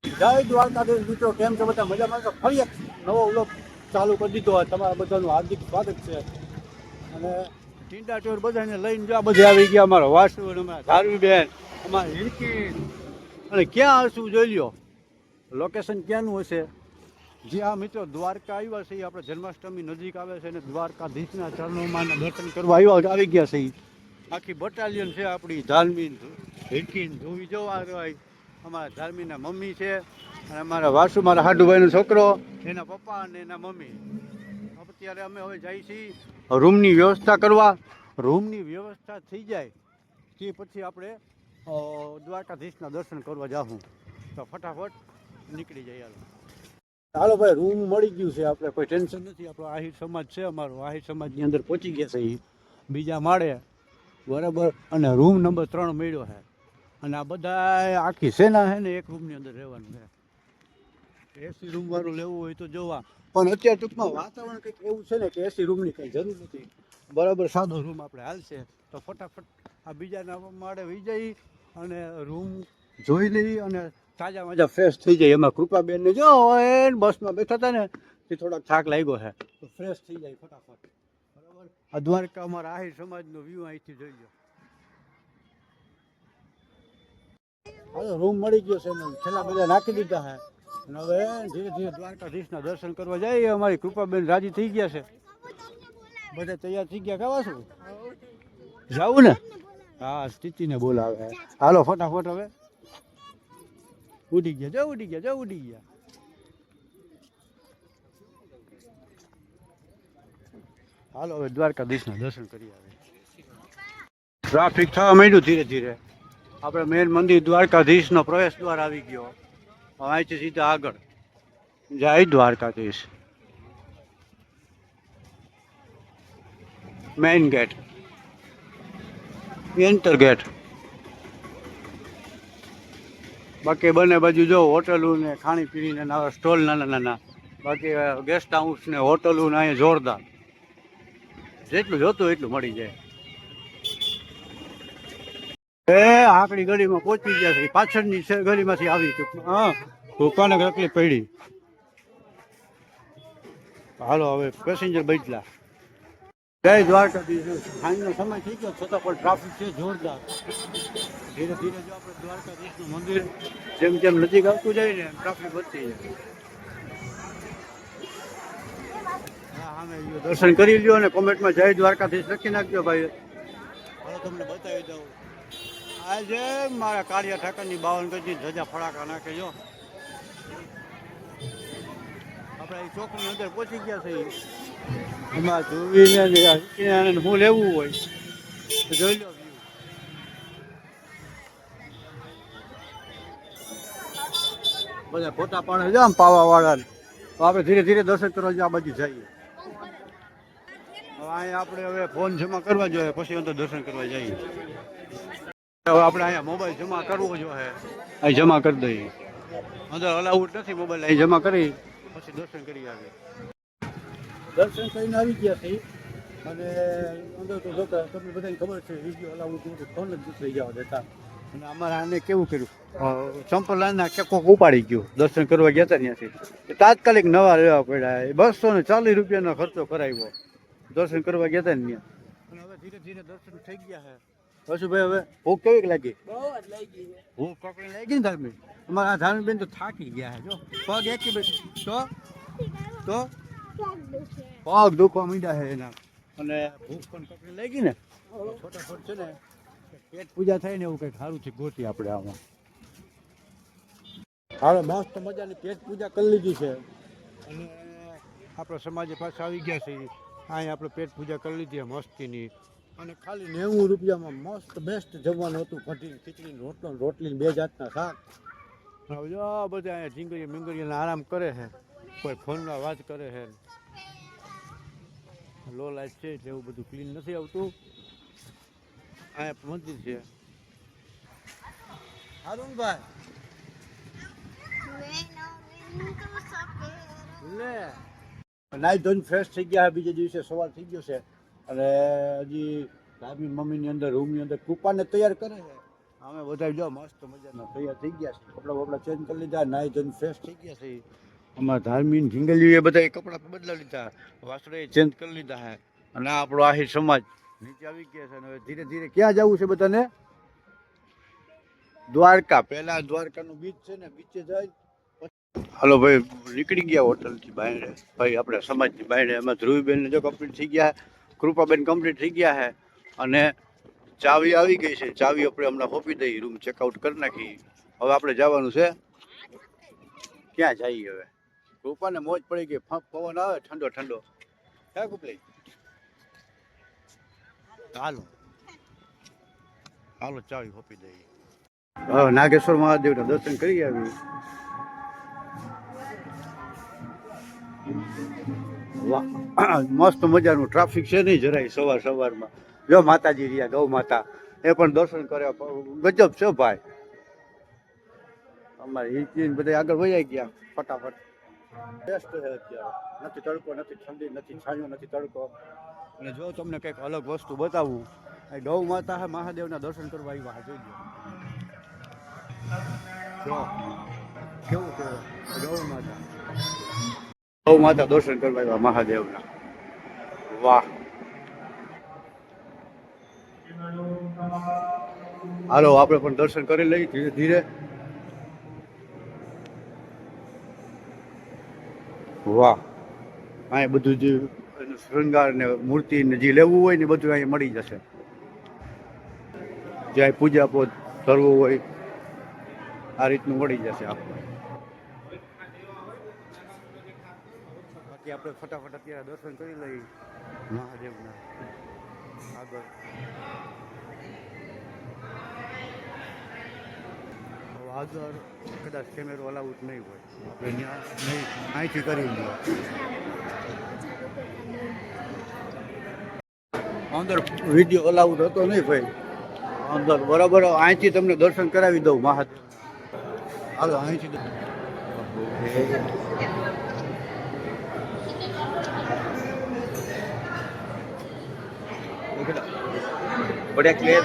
જય દ્વારકાધીશ મિત્રો, કેમ છો બધા? મજામાં છો? ફરી એક નવો વ્લોગ ચાલુ કરી દીધો હોય. તમારા બધાનું હાર્દિક સ્વાગત છે. અને ટીંડા ટોર બધાને લઈને જો બધા આવી ગયા. અમારા વાસુ, અમારા ધારવી બેન, અમારા હિરકી, અને ક્યાં હશું જોઈ લ્યો. લોકેશન ક્યાંનું હશે? જી હા મિત્રો, દ્વારકા આવ્યા છે. આપણે જન્માષ્ટમી નજીક આવે છે અને દ્વારકાધીશના ચરણોમાં દર્શન કરવા આવી ગયા છે. આખી બટાલિયન છે આપણી ધાર્મિક હિરકી ધોવી જોવા હોય. અમારા ધાર્મીના મમ્મી છે અને અમારા વાસુ, મારા હાડુભાઈનો છોકરો, એના પપ્પા અને એના મમ્મી. અત્યારે અમે હવે જઈએ છીએ રૂમની વ્યવસ્થા કરવા. રૂમની વ્યવસ્થા થઈ જાય તે પછી આપણે દ્વારકાધીશના દર્શન કરવા જાઉં. તો ફટાફટ નીકળી જાય. હાલો ભાઈ, રૂમ મળી ગયું છે. આપણે કોઈ ટેન્શન નથી. આપણો આહિર સમાજ છે, અમારો આહિર સમાજની અંદર પહોંચી ગયા છે એ બીજા માળે, બરાબર. અને રૂમ નંબર 3 મળ્યો છે. અને આ બધા આખી સેના છે ને એક રૂમની અંદર રહેવાનું છે. એસી રૂમ વાળું લેવું હોય તો જોવા. પણ અત્યારે ટૂંકમાં વાતાવરણ કંઈક એવું છે ને કે એસી રૂમની કંઈ જરૂર નથી, બરાબર. સાદો રૂમ આપણે હાલશે. તો ફટાફટ આ બીજાના માળે વહી જઈ અને રૂમ જોઈ લઈ અને તાજા માજા ફ્રેશ થઈ જાય. એમાં કૃપાબેનને જો બસમાં બેઠા હતા ને તે થોડાક થાક લાગ્યો છે, તો ફ્રેશ થઈ જાય ફટાફટ, બરાબર. આ દ્વારકા અમારા આહિર સમાજનો વ્યૂ અહીંથી જોઈ લો. હવે રૂમ મળી ગયો છે ને છેલ્લા બધા નાખી દીધા છે. અને હવે ધીરે ધીરે દ્વારકાધીશના દર્શન કરવા જઈએ. અમારી કૃપાબેન રાજી થઈ ગયા છે, બધા તૈયાર થઈ ગયા. ખાવા શું જવું ને? હા, સ્થિતિને બોલાવે. હાલો ફટાફટ હવે ઉડી ગયા, જો ઉડી ગયા, જો ઉડી ગયા. હાલો હવે દ્વારકાધીશના દર્શન કરી આવે. ટ્રાફિક થવા માંડ્યું ધીરે ધીરે. આપણે મેન મંદિર દ્વારકાધીશનો પ્રવેશ દ્વાર આવી ગયો. અહીંથી સીધા આગળ જય Dwarkadhish. Main gate, enter gate. બાકી બંને બાજુ જો હોટલું ને ખાણી પીણીને નવા સ્ટોલ નાના નાના. બાકી ગેસ્ટ હાઉસ ને હોટલું ને અહીંયા જોરદાર. જેટલું જોતું એટલું મળી જાય. આકડી ગલીમાં પહોંચી ગયા છે. પાછળની ગલીમાંથી આવી ટૂંકમાં. હા, ભૂપાને તકલીફ પડી. હાલો હવે પેસેન્જર બદલા. જય દ્વારકાધીશ. સાંજનો સમય થઈ ગયો છતાં પણ ટ્રાફિક છે જોરદાર. ધીરે ધીરે જો આપણે દ્વારકાધીશનું મંદિર જેમ જેમ નજીક આવતું જાય ને ટ્રાફિક વધતી જાય. હા, અમે દર્શન કરી લ્યો અને કોમેન્ટમાં જય દ્વારકાધીશ લખી નાખજો ભાઈ. હવે તમને બતાવી દઉં. આજે મારા કાળિયા ઠાકરની 52 ગજની ધજા ફડાકા નાખે જો. આપણે એ ચોકની અંદર પહોંચી ગયા છે. એમાં જોઈને હું લેવું હોય તો જોઈ લો. બધા ફોટા પાડે છે આમ પાવા વાળા. તો આપણે ધીરે ધીરે દર્શન કરવા આ બાજુ જઈએ. હવે અહીંયા આપણે હવે ફોન જમા કરવા જોઈએ પછી અંદર દર્શન કરવા જઈએ. હવે આપણે અહીંયા મોબાઈલ જમા કરવો જોઈએ. અહીં જમા કરી દઈએ. અંદર અલાઉડ નથી મોબાઈલ. અહીં જમા કરી પછી દર્શન કરી આવીએ. દર્શન કરીને આવી ગયા છે અને અંદર તો જોતા તમને બધાને ખબર છે વિડીયો અલાઉડ નથી, ફોન જ દૂસરી જવા દેતા. અને અમારે આને કેવું કર્યું, ચંપલ લાના કે કોક ઉપાડી ગયું. દર્શન કરવા ગયા હતા ત્યાંથી તાત્કાલિક નવા લેવા પડ્યા. 240 રૂપિયાનો ખર્ચો કરાવ્યો દર્શન કરવા ગયા હતા ને ત્યાં. અને હવે ધીરે ધીરે દર્શન થઈ ગયા છે. હશું ભાઈ, હવે ભૂખ કેવી લાગી? ભૂખ પકડી લાગી ને ધાર્મિક. અમારા આ ધાર્મિક બેન તો થાકી ગયા છે જો. પગ એકી તો પગ દુખવા માંડ્યા છે એના. અને ભૂખ પણ પકડી લાગી ને. ફટાફટ છે ને પેટ પૂજા થાય ને એવું કંઈક સારું છે ગોતી આપણે આમાં. હાલો મસ્ત મજાની પેટ પૂજા કરી લીધી છે અને આપણા સમાજે પાછા આવી ગયા છે. અહીંયા આપણે પેટ પૂજા કરી લીધી મસ્તીની. અને ખાલી 90 રૂપિયામાં મસ્ત બેસ્ટ જમવાનું હતું. કઢી ખીચડી રોટલો રોટલી 2 જાતના શાક. હવે જો બધા અહીંયા ઝીંગરીયા મીંગરીયા આરામ કરે છે. કોઈ ફોનમાં વાત કરે છે. લો લાઈટ છે એટલે એવું બધું ક્લીન નથી આવતું. અહીંયા મંદિર છે. હારુનભાઈ લે નાઈ ધોઈને ફ્રેશ થઈ ગયા. બીજે દિવસે સવાર થઈ ગયો છે અને હજી ધાર્મિક મમ્મીની અંદર રૂમની અંદર કૃપાને તૈયાર કરે છે. અમે બધા જો મસ્ત મજાના તૈયાર થઈ ગયા છે, કપડાં બપડા ચેન્જ કરી લીધા, નાઈ ધોઈને ફ્રેશ થઈ ગયા છે. અમારા ધાર્મિક ઢીંગલીઓ એ બધા કપડાં બદલાવી લીધા, વાસડે ચેન્જ કરી લીધા છે. અને આ આપણો આહિર સમાજ નીચે આવી ગયા છે. અને હવે ધીરે ધીરે ક્યાં જવું છે બધાને? દ્વારકા. પહેલા દ્વારકાનું બીચ છે ને, બીચે જાય. હાલો ભાઈ, નીકળી ગયા હોટલથી બહાર. ભાઈ આપણે સમાજની બહાર. એમાં ધ્રુવીબેન જો કમ્પ્લીટ થઈ ગયા, કૃપાબેન કમ્પ્લીટ થઈ ગયા છે. અને ચાવી આવી ગઈ છે. ચાવી આપણે હમણાં સોંપી દઈ, રૂમ ચેકઆઉટ કરી નાખી. હવે આપણે જવાનું છે. ક્યાં જઈએ હવે? કૃપાને મોજ પડી ગઈ, પવન આવે ઠંડો ઠંડો. ક્યાં કુપલી? હાલો હાલો, ચાવી સોંપી દઈએ. હવે નાગેશ્વર મહાદેવના દર્શન કરી આવી. વાહ, મસ્ત મજાનું ટ્રાફિક છે નહીં જરાય સવારમાં. જો માતાજી રહ્યા, ગૌ માતા, એ પણ દર્શન કર્યા. ગજબ છે ભાઈ. અમારે હિચી બધા આગળ વહી ગયા ફટાફટ. બેસ્ટ છે અત્યારે. નથી તડકો, નથી ઠંડી, નથી છાંયો, નથી તડકો. અને જો તમને કંઈક અલગ વસ્તુ બતાવું, એ ગૌ માતા છે, મહાદેવના દર્શન કરવા આવ્યા. જોઈ જો કેવું કેવું ગૌ માતા દર્શન કરવા આવ્યા મહાદેવના. વાહ. હાલો આપણે પણ દર્શન કરી લઈએ ધીરે ધીરે. વાહ, અહીં બધું જે શૃંગાર ને મૂર્તિ ને જે લેવું હોય ને બધું અહીં મળી જશે. જ્યાં પૂજા પોત કરવું હોય આ રીતનું મળી જશે આપણે. બાકી આપણે ફટાફટ અત્યારે દર્શન કરી લઈએ મહાદેવના આગળ. આગળ કદાચ કેમેરો અલાઉડ નહીં હોય, આપણે ત્યાં નહીં, અહીંથી કરી લઈએ. અંદર વિડીયો અલાઉડ હતો નહીં ભાઈ, અંદર બરાબર અહીંથી તમને દર્શન કરાવી દઉં મહાદેવ. હાલો અહીંથી બઢિયા ક્લિયર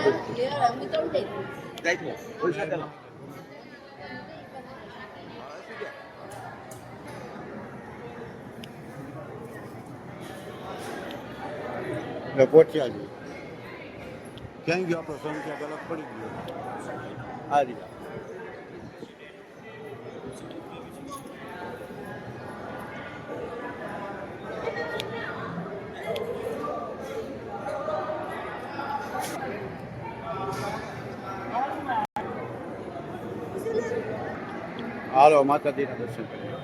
પહોંચ્યા છે. ક્યાં ગયો આપણો સંખ્યા ગલત પડી ગયો આ રીતે. હાલો માતાજીના દર્શન કરીએ.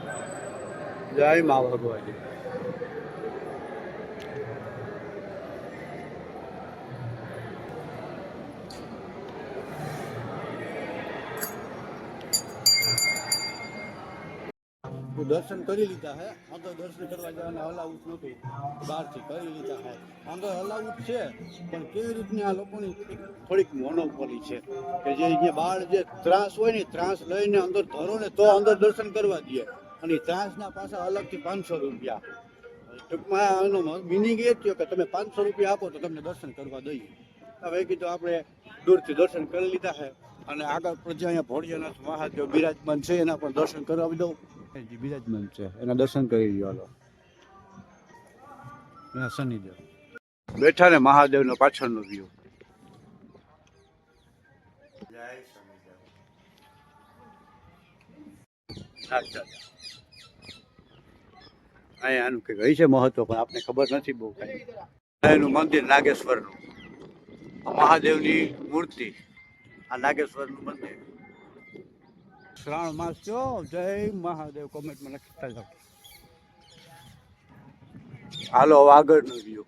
જય મા ભગવતી. દર્શન કરી લીધા હે. અંદર દર્શન કરવા જવાના અલાઉડ નહોતું, બહારથી કરી લીધા હે. અંદર અલાઉડ છે પણ કેવી રીતની આ લોકોની થોડીક મોનોપોલી છે કે જે અહીંયા બહાર જે ત્રાસ હોય ને ત્રાસ લઈને અંદર ધરો ને તો અંદર દર્શન કરવા દે, અને ત્રાસના પાછા અલગથી 500 રૂપિયા. ટૂંકમાં એનો મિનિંગ એ જ થયો કે તમે 500 રૂપિયા આપો તો તમને દર્શન કરવા દઈએ. હવે કીધું આપણે દૂરથી દર્શન કરી લીધા છે. અને આગળ જે અહીંયા ભોળિયાનાથ મહાદેવ બિરાજમાન છે એના પણ દર્શન કરાવી દઉં. જે બિરાજમાન છે એના દર્શન કરી લ્યો. હાલો શનિદેવ બેઠા ને મહાદેવનો પાછળનો વ્યૂ. જય શનિદેવ. અહીંયા આનું કંઈક હોય છે મહત્વ, પણ આપણે ખબર નથી બહુ કાંઈ. એનું મંદિર નાગેશ્વરનું, મહાદેવની મૂર્તિ, આ નાગેશ્વરનું મંદિર. શ્રાવણ માસ છો. જય મહાદેવ કોમેન્ટમાં લખતા જાઓ. હાલો આગળનો વ્યૂ.